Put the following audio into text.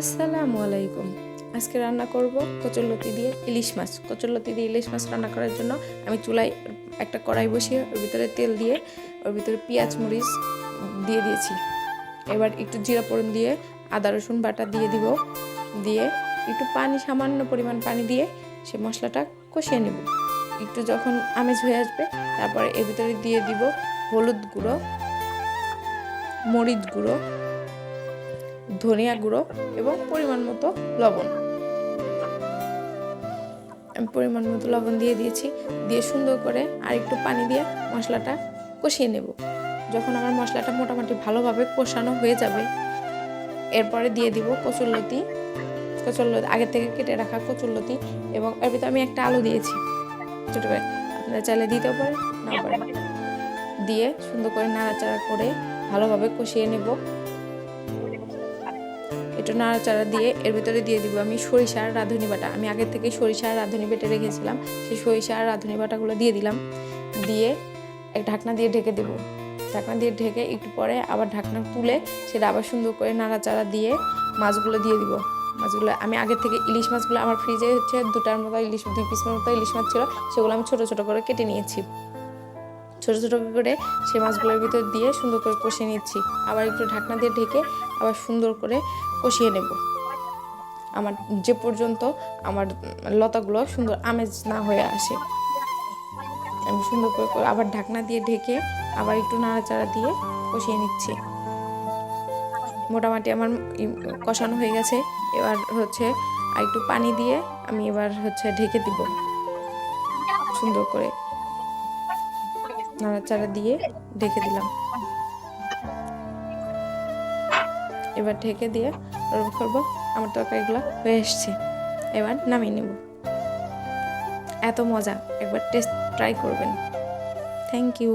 আসসালামু আলাইকুম। আজকে রান্না করব কচুরলতি দিয়ে ইলিশ মাছ। কচুরলতি দিয়ে ইলিশ মাছ রান্না করার জন্য আমি চুলায় একটা কড়াই বসিয়ে ওর ভিতরে তেল দিয়ে ওর ভিতরে পেঁয়াজ মরিচ দিয়ে দিয়েছি। এবার একটু জিরা ফোড়ন দিয়ে আদা রসুন বাটা দিয়ে দিব, দিয়ে একটু পানি, সামান্য পরিমাণ পানি দিয়ে সে মশলাটা কষিয়ে নেব। একটু যখন আমেজ হয়ে আসবে তারপরে এর ভিতরে দিয়ে দিব হলুদ গুঁড়ো, মরিচ গুঁড়ো, ধনিয়া গুঁড়ো এবং পরিমাণ মতো লবণ। আমি পরিমাণ মতো লবণ দিয়ে দিয়েছি, দিয়ে সুন্দর করে আর একটু পানি দিয়ে মশলাটা কষিয়ে নেব। যখন আমার মশলাটা মোটামুটি ভালোভাবে কষানো হয়ে যাবে এরপরে দিয়ে দিব কচুরলতি আগে থেকে কেটে রাখা কচুরলতি, এবং এর ভিতরে আমি একটা আলু দিয়েছি ছোটো করে, আপনারা চাইলে দিতেও পারেন না পারেন। দিয়ে সুন্দর করে নাড়াচাড়া করে ভালোভাবে কষিয়ে নেব। একটু নাড়াচাড়া দিয়ে এর ভিতরে দিয়ে দিব আমি সরিষা আর রাঁধুনি বাটা। আমি আগে থেকে সরিষা আর রাঁধুনি বেটে রেখেছিলাম, সেই সরিষা আর রাঁধুনি বাটাগুলো দিয়ে দিলাম। দিয়ে এক ঢাকনা দিয়ে ঢেকে দেব। ঢাকনা দিয়ে ঢেকে একটু পরে আবার ঢাকনা তুলে সেটা আবার সুন্দর করে নাড়াচাড়া দিয়ে মাছগুলো দিয়ে দিব। মাছগুলো আমি আগে থেকে ইলিশ মাছগুলো আমার ফ্রিজে হচ্ছে 2টার মতো ইলিশ, 2 পিসের মতো ইলিশ মাছ ছিল, সেগুলো আমি ছোটো ছোটো করে কেটে নিয়েছি। ছোটো ছোটো করে সেই মাছগুলোর ভিতর দিয়ে সুন্দর করে কষিয়ে নিচ্ছি। আবার একটু ঢাকনা দিয়ে ঢেকে আবার সুন্দর করে কষিয়ে নেব আমার যে পর্যন্ত আমার লতাগুলো সুন্দর আমেজ না হয়ে আসে। আমি সুন্দর করে আবার ঢাকনা দিয়ে ঢেকে আবার একটু নাড়াচাড়া দিয়ে কষিয়ে নিচ্ছি। মোটামুটি আমার কষানো হয়ে গেছে। এবার হচ্ছে আর একটু পানি দিয়ে আমি এবার হচ্ছে ঢেকে দিব। সুন্দর করে নাড়াচাড়া দিয়ে ঢেকে দিলাম। এবার ঢেকে দিয়ে গরম করবো। আমার তরকারিগুলো হয়ে এসছে, এবার নামিয়ে নেব। এত মজা, একবার টেস্ট ট্রাই করবেন। Thank you.